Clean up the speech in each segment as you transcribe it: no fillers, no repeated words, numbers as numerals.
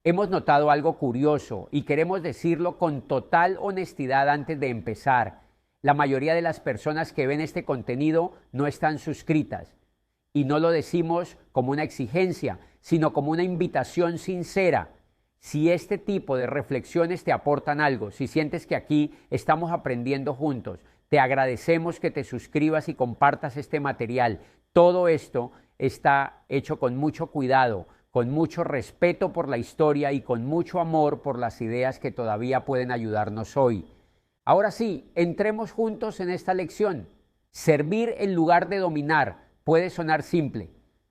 Hemos notado algo curioso y queremos decirlo con total honestidad antes de empezar. La mayoría de las personas que ven este contenido no están suscritas. Y no lo decimos como una exigencia, sino como una invitación sincera. Si este tipo de reflexiones te aportan algo, si sientes que aquí estamos aprendiendo juntos, te agradecemos que te suscribas y compartas este material. Todo esto está hecho con mucho cuidado, con mucho respeto por la historia y con mucho amor por las ideas que todavía pueden ayudarnos hoy. Ahora sí, entremos juntos en esta lección. Servir en lugar de dominar puede sonar simple,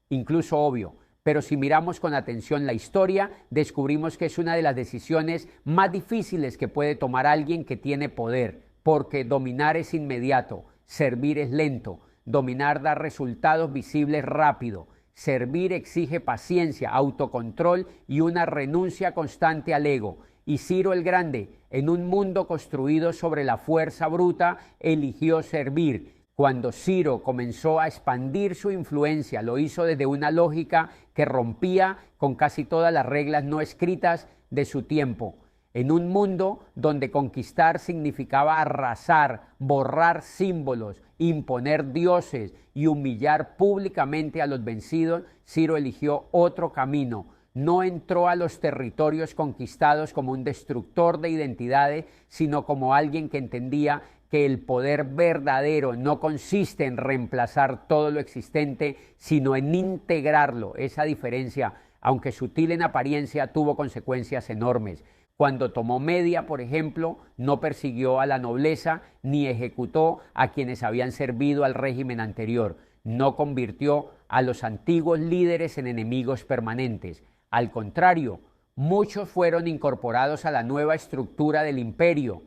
incluso obvio, pero si miramos con atención la historia, descubrimos que es una de las decisiones más difíciles que puede tomar alguien que tiene poder, porque dominar es inmediato, servir es lento, dominar da resultados visibles rápido, servir exige paciencia, autocontrol y una renuncia constante al ego. Y Ciro el Grande, en un mundo construido sobre la fuerza bruta, eligió servir. Cuando Ciro comenzó a expandir su influencia, lo hizo desde una lógica que rompía con casi todas las reglas no escritas de su tiempo. En un mundo donde conquistar significaba arrasar, borrar símbolos, imponer dioses y humillar públicamente a los vencidos, Ciro eligió otro camino. No entró a los territorios conquistados como un destructor de identidades, sino como alguien que entendía que el poder verdadero no consiste en reemplazar todo lo existente, sino en integrarlo. Esa diferencia, aunque sutil en apariencia, tuvo consecuencias enormes. Cuando tomó Media, por ejemplo, no persiguió a la nobleza ni ejecutó a quienes habían servido al régimen anterior. No convirtió a los antiguos líderes en enemigos permanentes. Al contrario, muchos fueron incorporados a la nueva estructura del imperio.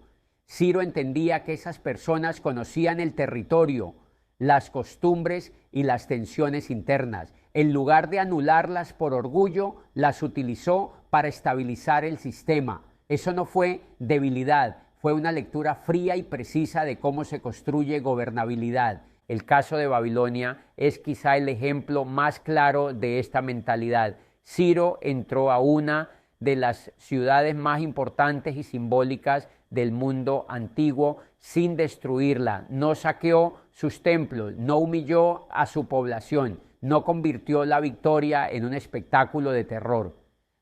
Ciro entendía que esas personas conocían el territorio, las costumbres y las tensiones internas. En lugar de anularlas por orgullo, las utilizó para estabilizar el sistema. Eso no fue debilidad, fue una lectura fría y precisa de cómo se construye gobernabilidad. El caso de Babilonia es quizá el ejemplo más claro de esta mentalidad. Ciro entró a una de las ciudades más importantes y simbólicas del mundo antiguo sin destruirla, no saqueó sus templos, no humilló a su población, no convirtió la victoria en un espectáculo de terror.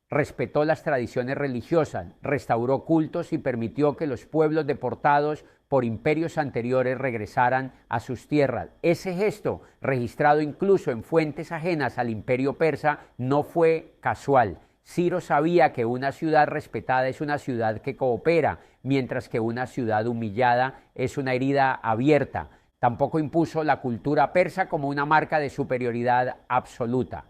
Respetó las tradiciones religiosas, restauró cultos y permitió que los pueblos deportados por imperios anteriores regresaran a sus tierras. Ese gesto, registrado incluso en fuentes ajenas al imperio persa, no fue casual. Ciro sabía que una ciudad respetada es una ciudad que coopera, mientras que una ciudad humillada es una herida abierta. Tampoco impuso la cultura persa como una marca de superioridad absoluta.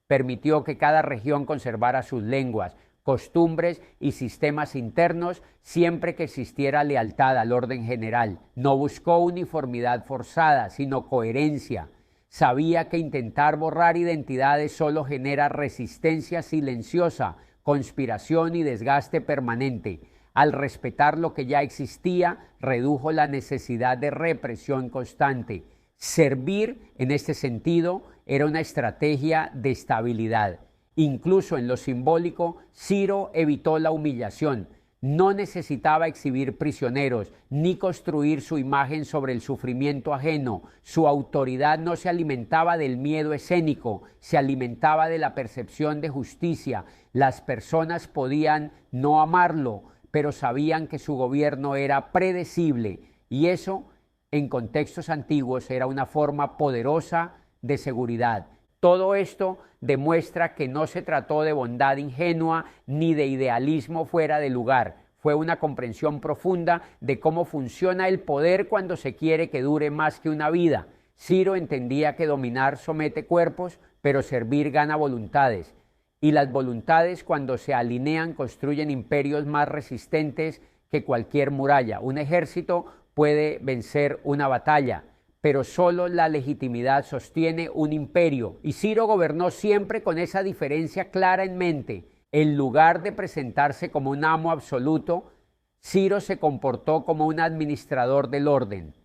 Permitió que cada región conservara sus lenguas, costumbres y sistemas internos siempre que existiera lealtad al orden general. No buscó uniformidad forzada, sino coherencia. Sabía que intentar borrar identidades solo genera resistencia silenciosa, conspiración y desgaste permanente. Al respetar lo que ya existía, redujo la necesidad de represión constante. Servir, en este sentido, era una estrategia de estabilidad. Incluso en lo simbólico, Ciro evitó la humillación. No necesitaba exhibir prisioneros, ni construir su imagen sobre el sufrimiento ajeno. Su autoridad no se alimentaba del miedo escénico, se alimentaba de la percepción de justicia. Las personas podían no amarlo, pero sabían que su gobierno era predecible, y eso, en contextos antiguos, era una forma poderosa de seguridad. Todo esto demuestra que no se trató de bondad ingenua ni de idealismo fuera de lugar. Fue una comprensión profunda de cómo funciona el poder cuando se quiere que dure más que una vida. Ciro entendía que dominar somete cuerpos, pero servir gana voluntades. Y las voluntades, cuando se alinean, construyen imperios más resistentes que cualquier muralla. Un ejército puede vencer una batalla, pero solo la legitimidad sostiene un imperio. Y Ciro gobernó siempre con esa diferencia clara en mente. En lugar de presentarse como un amo absoluto, Ciro se comportó como un administrador del orden.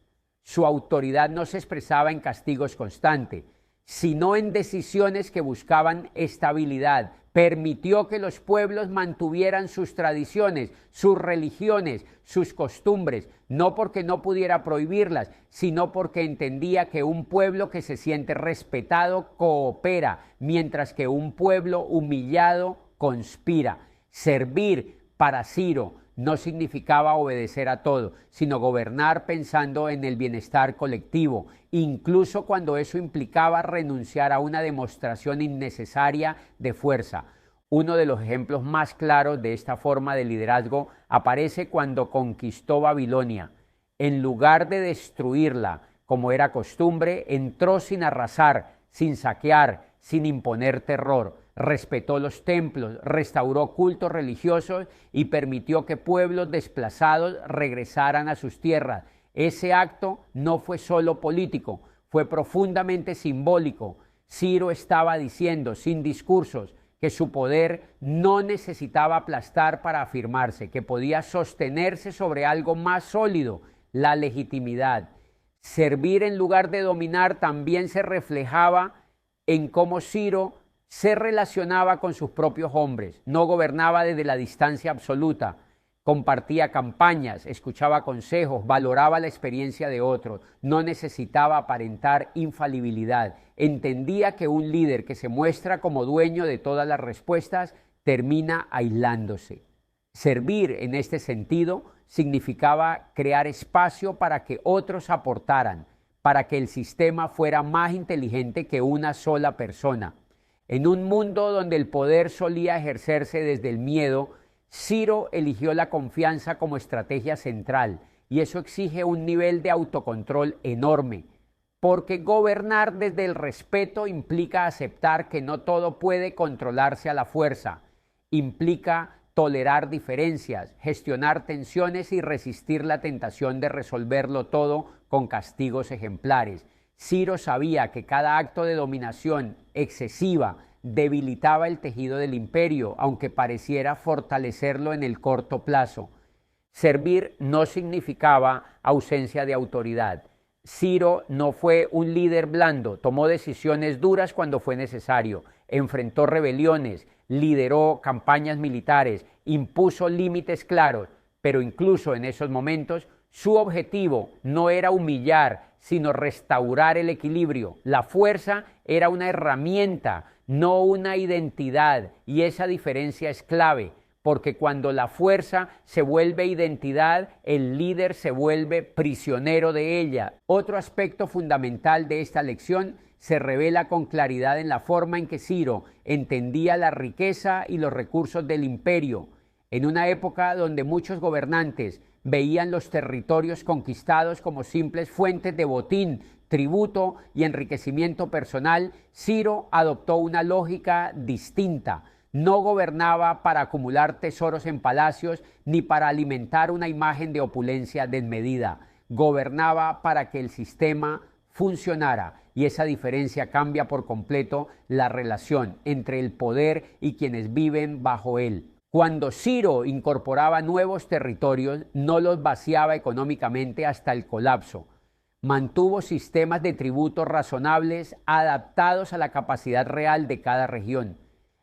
Su autoridad no se expresaba en castigos constantes, sino en decisiones que buscaban estabilidad, permitió que los pueblos mantuvieran sus tradiciones, sus religiones, sus costumbres, no porque no pudiera prohibirlas, sino porque entendía que un pueblo que se siente respetado coopera, mientras que un pueblo humillado conspira. Servir para Ciro no significaba obedecer a todo, sino gobernar pensando en el bienestar colectivo, incluso cuando eso implicaba renunciar a una demostración innecesaria de fuerza. Uno de los ejemplos más claros de esta forma de liderazgo aparece cuando conquistó Babilonia. En lugar de destruirla, como era costumbre, entró sin arrasar, sin saquear, sin imponer terror. Respetó los templos, restauró cultos religiosos y permitió que pueblos desplazados regresaran a sus tierras. Ese acto no fue solo político, fue profundamente simbólico. Ciro estaba diciendo, sin discursos, que su poder no necesitaba aplastar para afirmarse, que podía sostenerse sobre algo más sólido, la legitimidad. Servir en lugar de dominar también se reflejaba en cómo Ciro se relacionaba con sus propios hombres, no gobernaba desde la distancia absoluta, compartía campañas, escuchaba consejos, valoraba la experiencia de otros, no necesitaba aparentar infalibilidad, entendía que un líder que se muestra como dueño de todas las respuestas termina aislándose. Servir en este sentido significaba crear espacio para que otros aportaran, para que el sistema fuera más inteligente que una sola persona. En un mundo donde el poder solía ejercerse desde el miedo, Ciro eligió la confianza como estrategia central, y eso exige un nivel de autocontrol enorme, porque gobernar desde el respeto implica aceptar que no todo puede controlarse a la fuerza, implica tolerar diferencias, gestionar tensiones y resistir la tentación de resolverlo todo con castigos ejemplares. Ciro sabía que cada acto de dominación excesiva debilitaba el tejido del imperio, aunque pareciera fortalecerlo en el corto plazo. Servir no significaba ausencia de autoridad. Ciro no fue un líder blando, tomó decisiones duras cuando fue necesario, enfrentó rebeliones, lideró campañas militares, impuso límites claros, pero incluso en esos momentos su objetivo no era humillar, sino restaurar el equilibrio. La fuerza era una herramienta, no una identidad, y esa diferencia es clave, porque cuando la fuerza se vuelve identidad, el líder se vuelve prisionero de ella. Otro aspecto fundamental de esta lección se revela con claridad en la forma en que Ciro entendía la riqueza y los recursos del imperio. En una época donde muchos gobernantes veían los territorios conquistados como simples fuentes de botín, tributo y enriquecimiento personal, Ciro adoptó una lógica distinta. No gobernaba para acumular tesoros en palacios ni para alimentar una imagen de opulencia desmedida. Gobernaba para que el sistema funcionara, y esa diferencia cambia por completo la relación entre el poder y quienes viven bajo él. Cuando Ciro incorporaba nuevos territorios, no los vaciaba económicamente hasta el colapso. Mantuvo sistemas de tributos razonables adaptados a la capacidad real de cada región.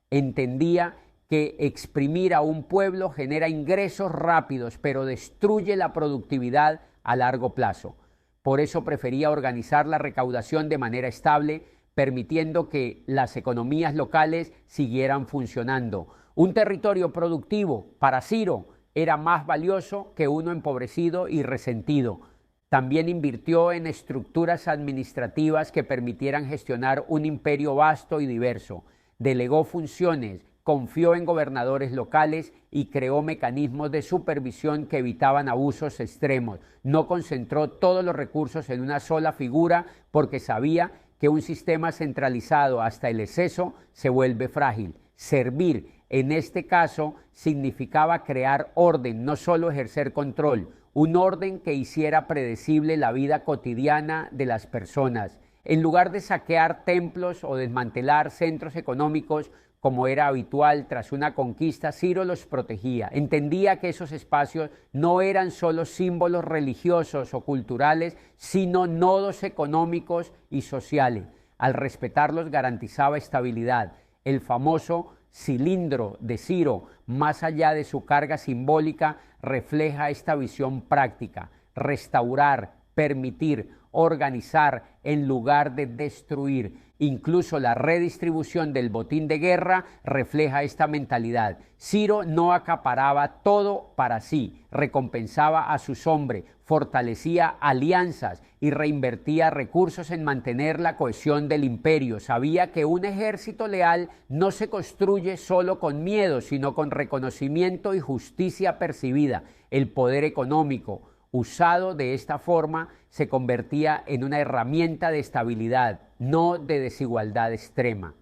Entendía que exprimir a un pueblo genera ingresos rápidos, pero destruye la productividad a largo plazo. Por eso prefería organizar la recaudación de manera estable, permitiendo que las economías locales siguieran funcionando. Un territorio productivo para Ciro era más valioso que uno empobrecido y resentido. También invirtió en estructuras administrativas que permitieran gestionar un imperio vasto y diverso. Delegó funciones, confió en gobernadores locales y creó mecanismos de supervisión que evitaban abusos extremos. No concentró todos los recursos en una sola figura porque sabía que un sistema centralizado hasta el exceso se vuelve frágil. Servir, en este caso, significaba crear orden, no solo ejercer control, un orden que hiciera predecible la vida cotidiana de las personas. En lugar de saquear templos o desmantelar centros económicos, como era habitual tras una conquista, Ciro los protegía. Entendía que esos espacios no eran solo símbolos religiosos o culturales, sino nodos económicos y sociales. Al respetarlos garantizaba estabilidad. El famoso cilindro de Ciro, más allá de su carga simbólica, refleja esta visión práctica: restaurar, permitir, organizar en lugar de destruir. Incluso la redistribución del botín de guerra refleja esta mentalidad. Ciro no acaparaba todo para sí, recompensaba a sus hombres, fortalecía alianzas y reinvertía recursos en mantener la cohesión del imperio. Sabía que un ejército leal no se construye solo con miedo, sino con reconocimiento y justicia percibida. El poder económico, usado de esta forma, se convertía en una herramienta de estabilidad, no de desigualdad extrema.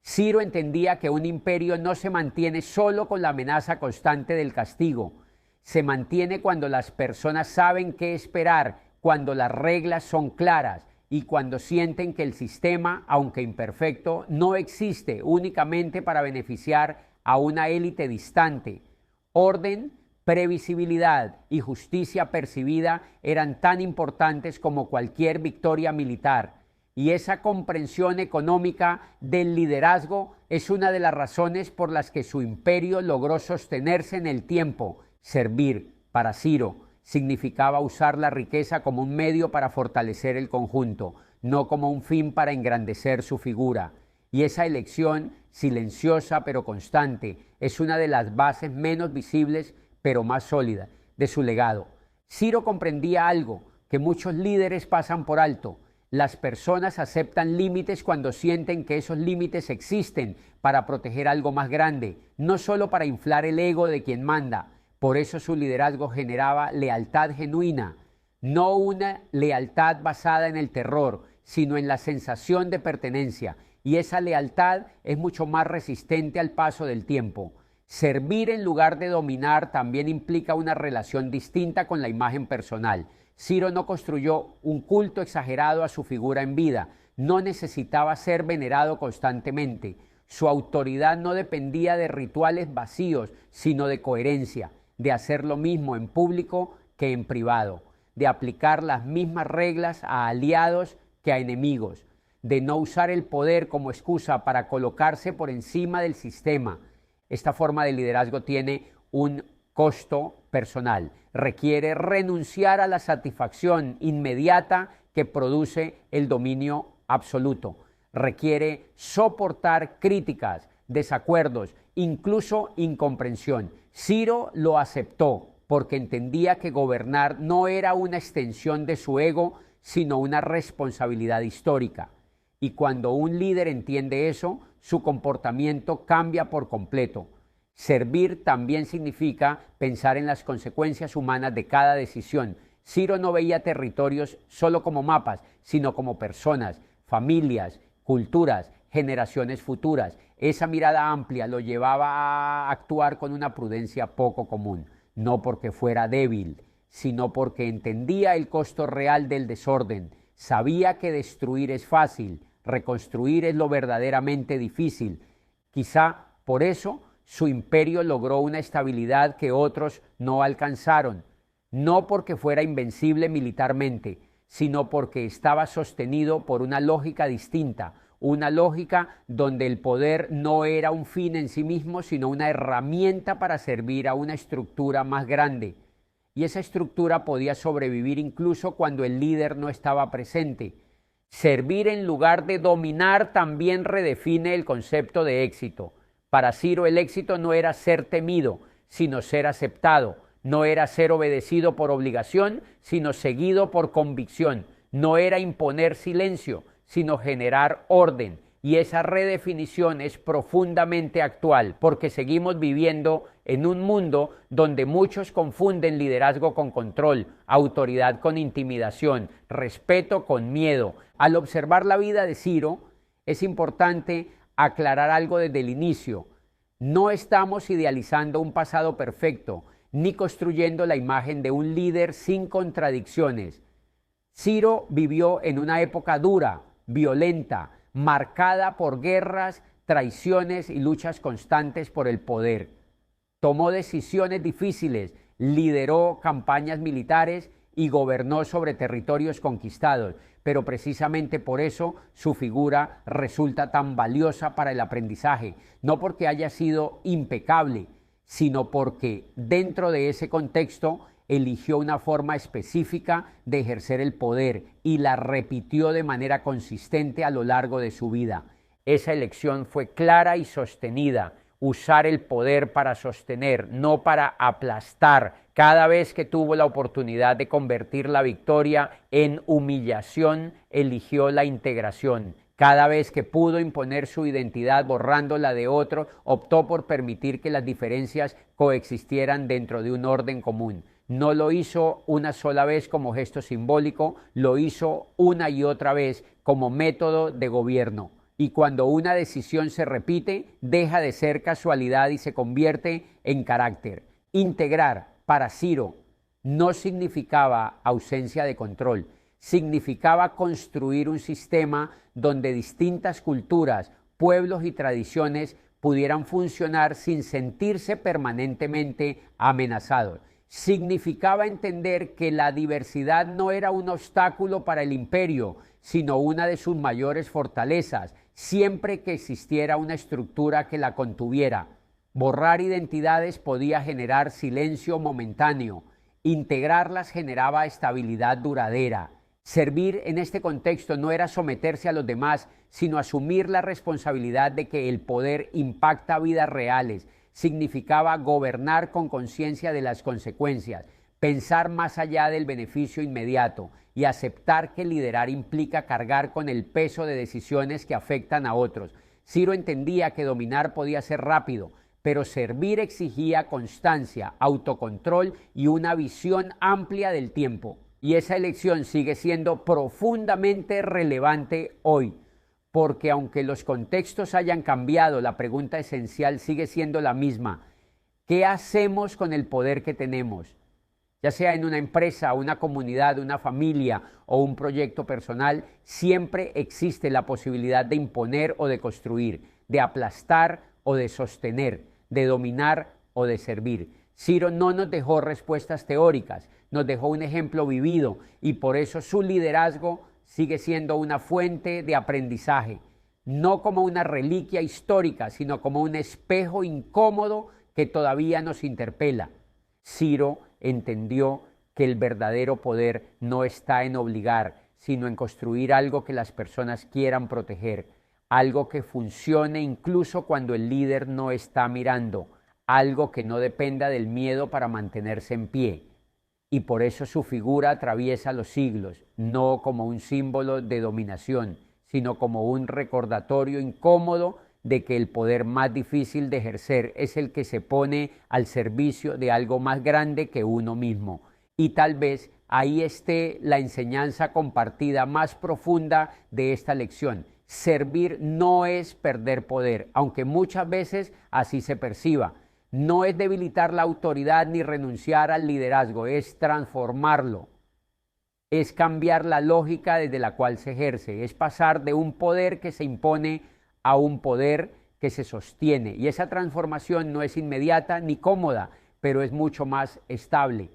Ciro entendía que un imperio no se mantiene solo con la amenaza constante del castigo. Se mantiene cuando las personas saben qué esperar, cuando las reglas son claras y cuando sienten que el sistema, aunque imperfecto, no existe únicamente para beneficiar a una élite distante. Orden, previsibilidad y justicia percibida eran tan importantes como cualquier victoria militar, y esa comprensión económica del liderazgo es una de las razones por las que su imperio logró sostenerse en el tiempo. Servir, para Ciro, significaba usar la riqueza como un medio para fortalecer el conjunto, no como un fin para engrandecer su figura. Y esa elección, silenciosa pero constante, es una de las bases menos visibles pero más sólida de su legado. Ciro comprendía algo que muchos líderes pasan por alto: las personas aceptan límites cuando sienten que esos límites existen para proteger algo más grande, no solo para inflar el ego de quien manda. Por eso su liderazgo generaba lealtad genuina, no una lealtad basada en el terror, sino en la sensación de pertenencia, y esa lealtad es mucho más resistente al paso del tiempo. Servir en lugar de dominar también implica una relación distinta con la imagen personal. Ciro no construyó un culto exagerado a su figura en vida, no necesitaba ser venerado constantemente. Su autoridad no dependía de rituales vacíos, sino de coherencia, de hacer lo mismo en público que en privado, de aplicar las mismas reglas a aliados que a enemigos, de no usar el poder como excusa para colocarse por encima del sistema. Esta forma de liderazgo tiene un costo personal. Requiere renunciar a la satisfacción inmediata que produce el dominio absoluto. Requiere soportar críticas, desacuerdos, incluso incomprensión. Ciro lo aceptó porque entendía que gobernar no era una extensión de su ego, sino una responsabilidad histórica. Y cuando un líder entiende eso, su comportamiento cambia por completo. Servir también significa pensar en las consecuencias humanas de cada decisión. Ciro no veía territorios solo como mapas, sino como personas, familias, culturas, generaciones futuras. Esa mirada amplia lo llevaba a actuar con una prudencia poco común, no porque fuera débil, sino porque entendía el costo real del desorden. Sabía que destruir es fácil, reconstruir es lo verdaderamente difícil. Quizá por eso su imperio logró una estabilidad que otros no alcanzaron, no porque fuera invencible militarmente, sino porque estaba sostenido por una lógica distinta, una lógica donde el poder no era un fin en sí mismo, sino una herramienta para servir a una estructura más grande. Y esa estructura podía sobrevivir incluso cuando el líder no estaba presente. Servir en lugar de dominar también redefine el concepto de éxito. Para Ciro el éxito no era ser temido, sino ser aceptado. No era ser obedecido por obligación, sino seguido por convicción. No era imponer silencio, sino generar orden. Y esa redefinición es profundamente actual, porque seguimos viviendo en un mundo donde muchos confunden liderazgo con control, autoridad con intimidación, respeto con miedo. Al observar la vida de Ciro, es importante aclarar algo desde el inicio. No estamos idealizando un pasado perfecto, ni construyendo la imagen de un líder sin contradicciones. Ciro vivió en una época dura, violenta, marcada por guerras, traiciones y luchas constantes por el poder. Tomó decisiones difíciles, lideró campañas militares y gobernó sobre territorios conquistados, pero precisamente por eso su figura resulta tan valiosa para el aprendizaje, no porque haya sido impecable, sino porque dentro de ese contexto eligió una forma específica de ejercer el poder y la repitió de manera consistente a lo largo de su vida. Esa elección fue clara y sostenida. Usar el poder para sostener, no para aplastar. Cada vez que tuvo la oportunidad de convertir la victoria en humillación, eligió la integración. Cada vez que pudo imponer su identidad borrando la de otro, optó por permitir que las diferencias coexistieran dentro de un orden común. No lo hizo una sola vez como gesto simbólico, lo hizo una y otra vez como método de gobierno. Y cuando una decisión se repite, deja de ser casualidad y se convierte en carácter. Integrar para Ciro no significaba ausencia de control, significaba construir un sistema donde distintas culturas, pueblos y tradiciones pudieran funcionar sin sentirse permanentemente amenazados. Significaba entender que la diversidad no era un obstáculo para el imperio, sino una de sus mayores fortalezas, siempre que existiera una estructura que la contuviera. Borrar identidades podía generar silencio momentáneo, integrarlas generaba estabilidad duradera. Servir en este contexto no era someterse a los demás, sino asumir la responsabilidad de que el poder impacta vidas reales. Significaba gobernar con conciencia de las consecuencias, pensar más allá del beneficio inmediato y aceptar que liderar implica cargar con el peso de decisiones que afectan a otros. Ciro entendía que dominar podía ser rápido, pero servir exigía constancia, autocontrol y una visión amplia del tiempo. Y esa elección sigue siendo profundamente relevante hoy, porque aunque los contextos hayan cambiado, la pregunta esencial sigue siendo la misma. ¿Qué hacemos con el poder que tenemos? Ya sea en una empresa, una comunidad, una familia o un proyecto personal, siempre existe la posibilidad de imponer o de construir, de aplastar o de sostener, de dominar o de servir. Ciro no nos dejó respuestas teóricas, nos dejó un ejemplo vivido y por eso su liderazgo sigue siendo una fuente de aprendizaje, no como una reliquia histórica, sino como un espejo incómodo que todavía nos interpela. Ciro entendió que el verdadero poder no está en obligar, sino en construir algo que las personas quieran proteger, algo que funcione incluso cuando el líder no está mirando, algo que no dependa del miedo para mantenerse en pie. Y por eso su figura atraviesa los siglos, no como un símbolo de dominación, sino como un recordatorio incómodo de que el poder más difícil de ejercer es el que se pone al servicio de algo más grande que uno mismo. Y tal vez ahí esté la enseñanza compartida más profunda de esta lección. Servir no es perder poder, aunque muchas veces así se perciba. No es debilitar la autoridad ni renunciar al liderazgo, es transformarlo. Es cambiar la lógica desde la cual se ejerce, es pasar de un poder que se impone a un poder que se sostiene. Y esa transformación no es inmediata ni cómoda, pero es mucho más estable.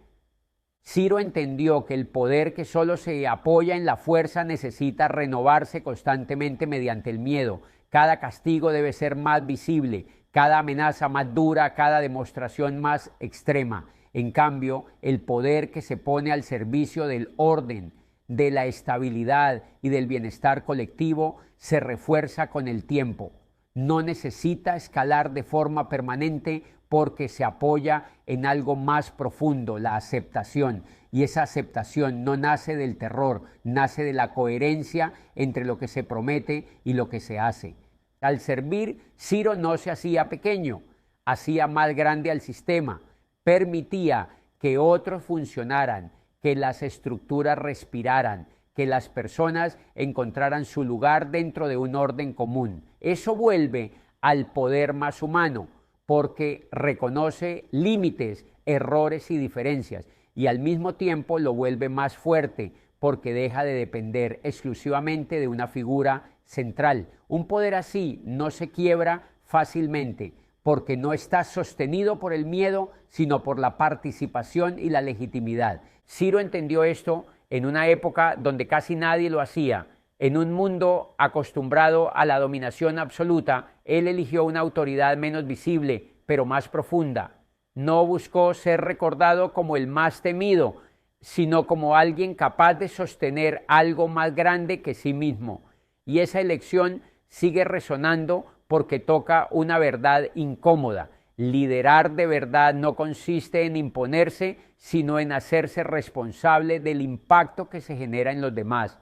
Ciro entendió que el poder que solo se apoya en la fuerza necesita renovarse constantemente mediante el miedo. Cada castigo debe ser más visible, cada amenaza más dura, cada demostración más extrema. En cambio, el poder que se pone al servicio del orden, de la estabilidad y del bienestar colectivo se refuerza con el tiempo. No necesita escalar de forma permanente porque se apoya en algo más profundo, la aceptación. Y esa aceptación no nace del terror, nace de la coherencia entre lo que se promete y lo que se hace. Al servir, Ciro no se hacía pequeño, hacía más grande al sistema, permitía que otros funcionaran, que las estructuras respiraran, que las personas encontraran su lugar dentro de un orden común. Eso vuelve al poder más humano, porque reconoce límites, errores y diferencias, y al mismo tiempo lo vuelve más fuerte, porque deja de depender exclusivamente de una figura central. Un poder así no se quiebra fácilmente, porque no está sostenido por el miedo, sino por la participación y la legitimidad. Ciro entendió esto en una época donde casi nadie lo hacía. En un mundo acostumbrado a la dominación absoluta, él eligió una autoridad menos visible, pero más profunda. No buscó ser recordado como el más temido, sino como alguien capaz de sostener algo más grande que sí mismo. Y esa elección sigue resonando porque toca una verdad incómoda. Liderar de verdad no consiste en imponerse, sino en hacerse responsable del impacto que se genera en los demás.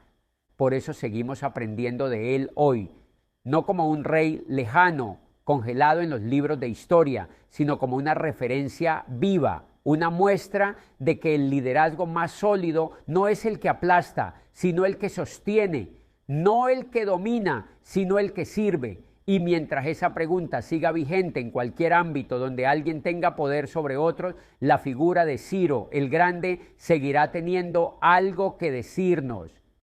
Por eso seguimos aprendiendo de él hoy, no como un rey lejano, congelado en los libros de historia, sino como una referencia viva, una muestra de que el liderazgo más sólido no es el que aplasta, sino el que sostiene, no el que domina, sino el que sirve. Y mientras esa pregunta siga vigente en cualquier ámbito donde alguien tenga poder sobre otros, la figura de Ciro el Grande seguirá teniendo algo que decirnos.